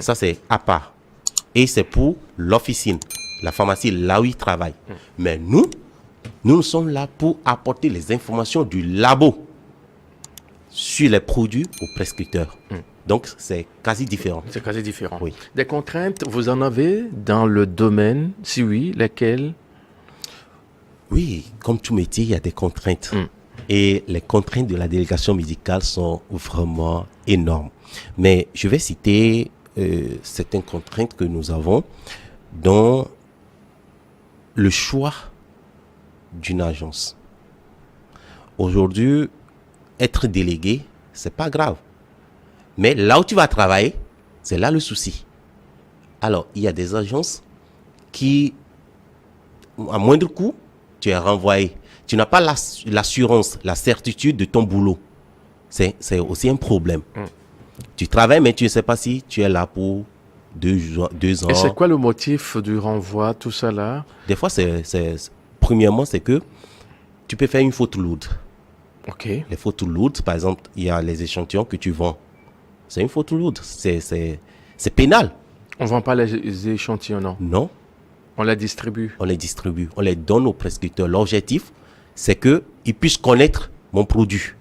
Ça, c'est à part. Et c'est pour l'officine, la pharmacie, là où il travaille. Mais nous sommes là pour apporter les informations du labo sur les produits aux prescripteurs. Donc, c'est quasi différent. C'est quasi différent. Oui. Des contraintes, vous en avez dans le domaine? Si oui, lesquelles? Oui, comme tout métier, il y a des contraintes. Et les contraintes de la délégation médicale sont vraiment énormes. Mais je vais citer certaines contraintes que nous avons, dont le choix d'une agence. Aujourd'hui, être délégué, c'est pas grave. Mais là où tu vas travailler, c'est là le souci. Alors, il y a des agences qui, à moindre coût, tu es renvoyé. Tu n'as pas l'assurance, la certitude de ton boulot. C'est aussi un problème. Tu travailles, mais tu ne sais pas si tu es là pour 2 ans. Et c'est quoi le motif du renvoi, tout ça là? Des fois, premièrement, c'est que tu peux faire une faute lourde. Ok. Les fautes lourdes, par exemple, il y a les échantillons que tu vends. C'est une faute lourde. C'est pénal. On ne vend pas les échantillons, non? Non. On les distribue. On les distribue. On les donne aux prescripteurs. L'objectif, c'est qu'ils puissent connaître mon produit.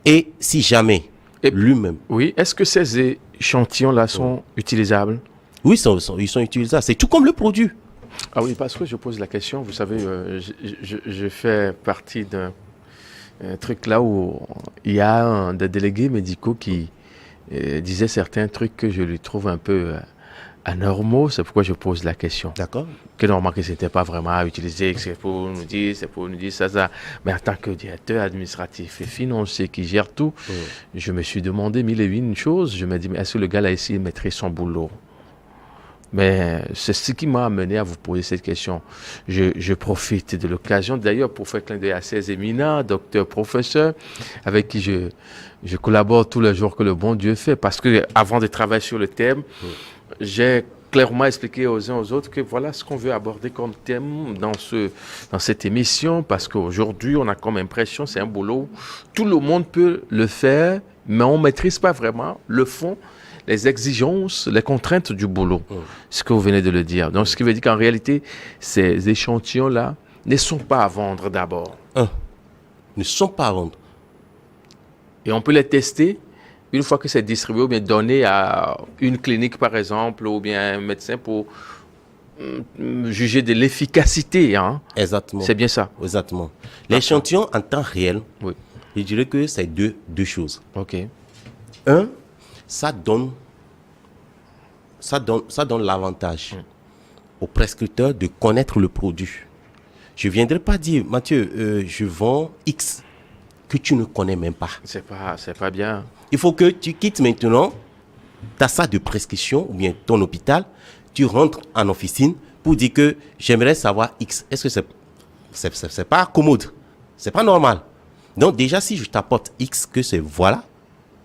Et si jamais lui-même... Oui, est-ce que ces échantillons-là sont utilisables? Oui, ils sont utilisables. C'est tout comme le produit. Ah oui, parce que je pose la question. Vous savez, je fais partie d'un truc là où il y a des délégués médicaux qui disaient certains trucs que je lui trouve un peu anormaux. C'est pourquoi je pose la question. D'accord. Que normalement que c'était pas vraiment à utiliser, que c'est pour nous dire ça. Mais en tant que directeur administratif et financier qui gère tout, je me suis demandé mille et une choses. Je me dis, mais est-ce que le gars a essayé de maîtriser son boulot? Mais c'est ce qui m'a amené à vous poser cette question. Je profite de l'occasion d'ailleurs pour faire clin d'œil à ces éminents docteurs, professeurs, avec qui je collabore tous les jours que le bon Dieu fait. Parce que avant de travailler sur le thème, j'ai clairement expliqué aux uns aux autres que voilà ce qu'on veut aborder comme thème dans cette émission. Parce qu'aujourd'hui, on a comme impression, c'est un boulot, tout le monde peut le faire, mais on ne maîtrise pas vraiment le fond, les exigences, les contraintes du boulot, ce que vous venez de le dire. Donc, ce qui veut dire qu'en réalité, ces échantillons-là ne sont pas à vendre d'abord. Ne sont pas à vendre. Et on peut les tester une fois que c'est distribué ou bien donné à une clinique, par exemple, ou bien un médecin pour juger de l'efficacité. Hein. Exactement. C'est bien ça. Exactement. L'échantillon en temps réel, oui. Je dirais que c'est deux choses. OK. Un, ça donne l'avantage au prescripteur de connaître le produit. Je ne viendrai pas dire, Mathieu, je vends X que tu ne connais même pas. C'est pas bien. Il faut que tu quittes maintenant ta salle de prescription ou bien ton hôpital, tu rentres en officine pour dire que j'aimerais savoir X. Est-ce que c'est pas commode? C'est pas normal. Donc déjà, si je t'apporte X, que c'est voilà,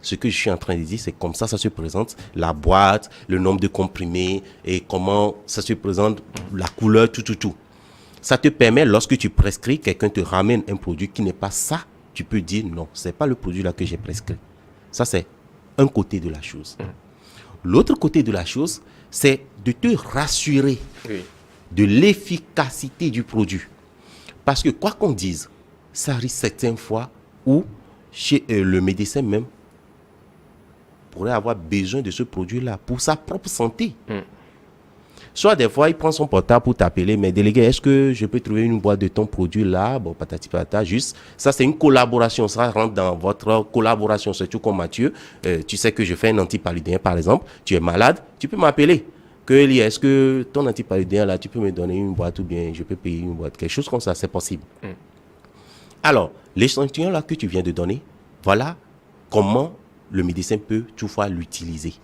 ce que je suis en train de dire, c'est comme ça se présente, la boîte, le nombre de comprimés et comment ça se présente, la couleur, tout. Ça te permet, lorsque tu prescris, quelqu'un te ramène un produit qui n'est pas ça, tu peux dire non, c'est pas le produit là que j'ai prescrit. Ça, c'est un côté de la chose. L'autre côté de la chose, c'est de te rassurer de l'efficacité du produit. Parce que quoi qu'on dise, ça arrive certaines fois où chez le médecin même pourrait avoir besoin de ce produit-là pour sa propre santé. Soit des fois, il prend son portable pour t'appeler, mais délégué, est-ce que je peux trouver une boîte de ton produit là? Bon, patati patata, juste. Ça, c'est une collaboration. Ça rentre dans votre collaboration, surtout comme Mathieu. Tu sais que je fais un antipaludien, par exemple. Tu es malade, tu peux m'appeler. Est-ce que ton antipaludien là, tu peux me donner une boîte ou bien je peux payer une boîte? Quelque chose comme ça, c'est possible. Alors, l'échantillon là que tu viens de donner, voilà comment le médecin peut toutefois l'utiliser.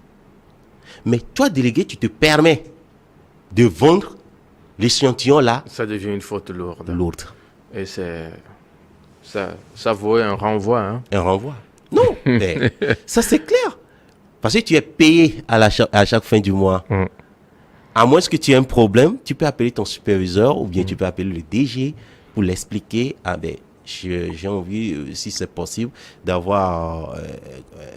Mais toi, délégué, tu te permets de vendre l'échantillon là. Ça devient une faute lourde. Et ça vaut un renvoi. Hein? Un renvoi? Non, mais ça c'est clair. Parce que tu es payé à chaque fin du mois. À moins que tu aies un problème, tu peux appeler ton superviseur ou bien tu peux appeler le DG pour l'expliquer. Ah ben, j'ai envie, si c'est possible, d'avoir,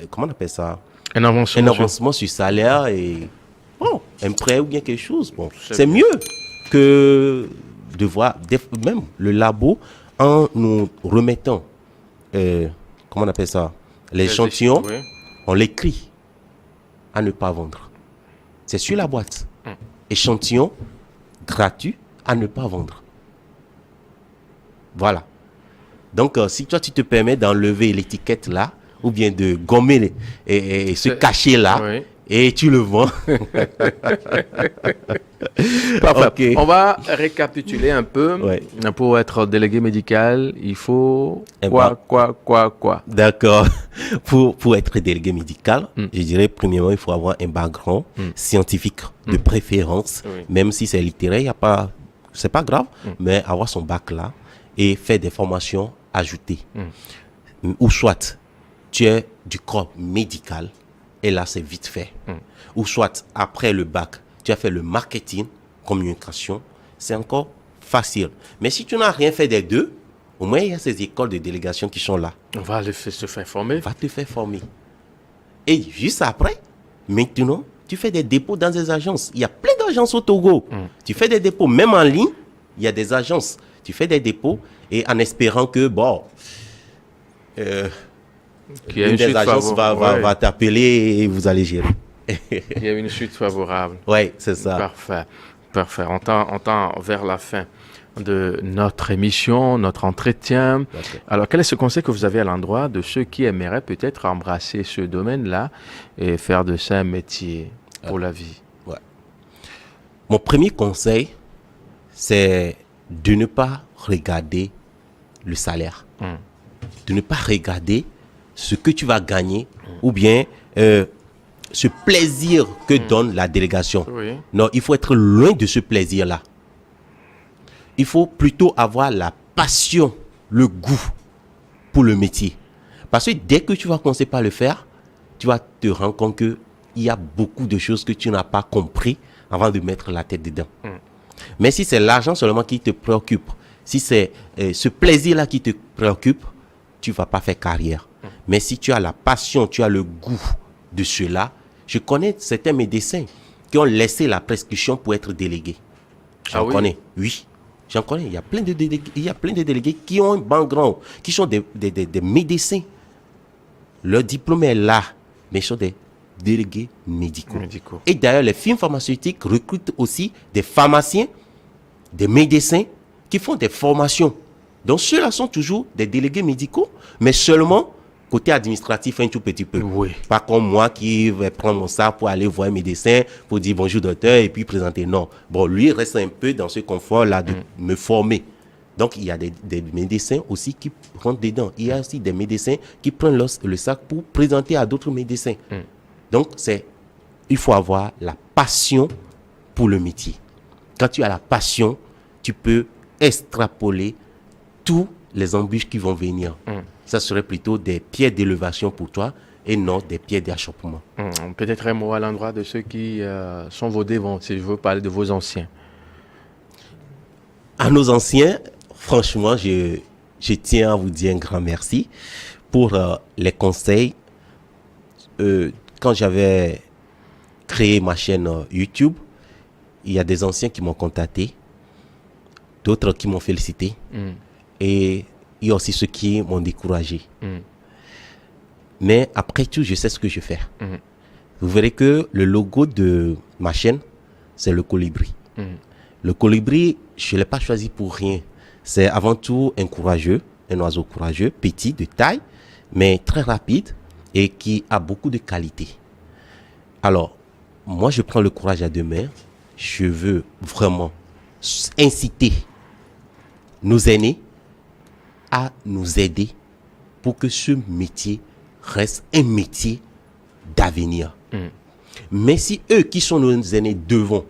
comment on appelle ça? Un avancement. Un avancement sur salaire et bon, un prêt ou bien quelque chose. Bon, C'est c'est bien. mieux que de voir même le labo en nous remettant, comment on appelle ça, l'échantillon, Oui. on l'écrit à ne pas vendre. C'est sur la boîte. Échantillon gratuit à ne pas vendre. Voilà. Donc, si toi, tu te permets d'enlever l'étiquette là, ou bien de gommer et se cacher là, Oui. et tu le vends. Parfait. Ok. On va récapituler un peu. Ouais. Pour être délégué médical, il faut Eh quoi. D'accord. Pour être délégué médical, je dirais, premièrement, il faut avoir un background scientifique de préférence, Oui. même si c'est littéraire, y a pas, c'est pas grave, mais avoir son bac là et faire des formations ajoutées. Ou soit, tu es du corps médical et là, c'est vite fait. Ou soit, après le bac, tu as fait le marketing, communication, c'est encore facile. Mais si tu n'as rien fait des deux, au moins, il y a ces écoles de délégation qui sont là. On va se faire former. Va te faire former. Et juste après, maintenant, tu fais des dépôts dans des agences. Il y a plein d'agences au Togo. Tu fais des dépôts, même en ligne, il y a des agences. Tu fais des dépôts et en espérant que, bon, Qu'il y a une une des suite agences favorable. va t'appeler et vous allez gérer. Il y a une suite favorable. Oui, c'est ça. Parfait. Parfait. On tend vers la fin de notre émission, notre entretien. D'accord. Alors, quel est ce conseil que vous avez à l'endroit de ceux qui aimeraient peut-être embrasser ce domaine-là et faire de ça un métier pour la vie? Ouais. Mon premier conseil, c'est de ne pas regarder le salaire. De ne pas regarder ce que tu vas gagner ou bien ce plaisir que donne la délégation. Oui. Non, il faut être loin de ce plaisir-là. Il faut plutôt avoir la passion, le goût pour le métier. Parce que dès que tu vas commencer par le faire, tu vas te rendre compte qu'il y a beaucoup de choses que tu n'as pas compris avant de mettre la tête dedans. Mais si c'est l'argent seulement qui te préoccupe, si c'est ce plaisir-là qui te préoccupe, tu ne vas pas faire carrière. Mais si tu as la passion, tu as le goût de cela, je connais certains médecins qui ont laissé la prescription pour être délégués. J'en connais, oui. J'en connais. Il y a plein de délégués qui ont un background, qui sont des médecins. Leur diplôme est là, mais ils sont des délégués médicaux. Et d'ailleurs, les firmes pharmaceutiques recrutent aussi des pharmaciens, des médecins qui font des formations. Donc, ceux-là sont toujours des délégués médicaux, mais seulement côté administratif un tout petit peu. Oui. Pas comme moi qui vais prendre mon sac pour aller voir un médecin, pour dire bonjour docteur et puis présenter. Non. Bon, lui reste un peu dans ce confort-là de me former. Donc, il y a des médecins aussi qui rentrent dedans. Il y a aussi des médecins qui prennent le sac pour présenter à d'autres médecins. Donc, il faut avoir la passion pour le métier. Quand tu as la passion, tu peux extrapoler tous les embûches qui vont venir. Ça serait plutôt des pierres d'élévation pour toi et non des pierres d'achoppement. Peut-être un mot à l'endroit de ceux qui sont vos dévants, si je veux parler de vos anciens. À nos anciens, franchement, je tiens à vous dire un grand merci pour les conseils. Quand j'avais créé ma chaîne YouTube, il y a des anciens qui m'ont contacté, d'autres qui m'ont félicité. Et il y a aussi ceux qui m'ont découragé. Mais après tout, je sais ce que je fais. Vous verrez que le logo de ma chaîne, c'est le colibri. Le colibri, je ne l'ai pas choisi pour rien. C'est avant tout un courageux, un oiseau courageux, petit de taille, mais très rapide et qui a beaucoup de qualités. Alors, moi, je prends le courage à deux mains. Je veux vraiment inciter nos aînés à nous aider pour que ce métier reste un métier d'avenir. Mais si eux qui sont nos aînés devant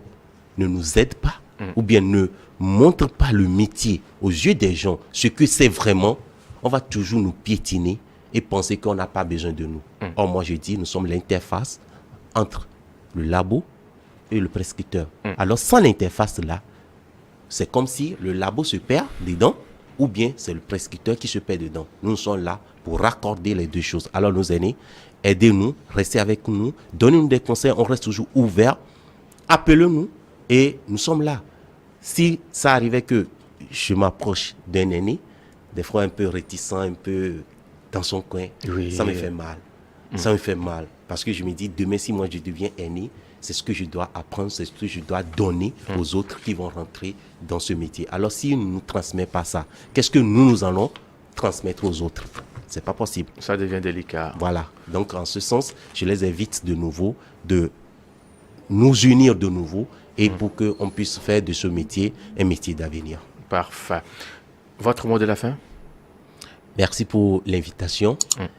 ne nous aident pas ou bien ne montrent pas le métier aux yeux des gens, ce que c'est vraiment, on va toujours nous piétiner et penser qu'on n'a pas besoin de nous. Or, moi je dis, nous sommes l'interface entre le labo et le prescripteur. Alors sans l'interface là, c'est comme si le labo se perd dedans ou bien c'est le prescripteur qui se perd dedans. Nous sommes là pour raccorder les deux choses. Alors nos aînés, aidez-nous, restez avec nous, donnez-nous des conseils, on reste toujours ouvert. Appelez-nous et nous sommes là. Si ça arrivait que je m'approche d'un aîné, des fois un peu réticent, un peu dans son coin, Oui. ça me fait mal. Ça me fait mal. Parce que je me dis, demain, si moi je deviens aîné, c'est ce que je dois apprendre, c'est ce que je dois donner aux autres qui vont rentrer dans ce métier. Alors, si on ne nous transmet pas ça, qu'est-ce que nous allons transmettre aux autres? C'est pas possible. Ça devient délicat. Voilà. Donc, en ce sens, je les invite de nouveau de nous unir de nouveau et pour qu'on puisse faire de ce métier un métier d'avenir. Parfait. Votre mot de la fin? Merci pour l'invitation.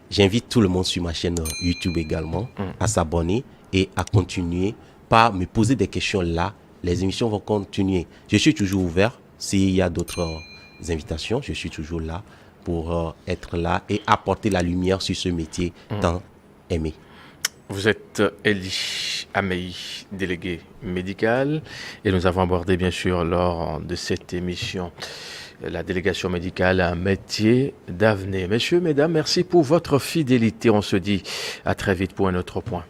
J'invite tout le monde sur ma chaîne YouTube également à s'abonner et à continuer par me poser des questions là. Les émissions vont continuer. Je suis toujours ouvert. S'il y a d'autres invitations, je suis toujours là pour être là et apporter la lumière sur ce métier tant aimé. Vous êtes Eli Amei, délégué médical, et nous avons abordé bien sûr lors de cette émission la délégation médicale, un métier d'avenir. Messieurs, mesdames, merci pour votre fidélité. On se dit à très vite pour un autre point.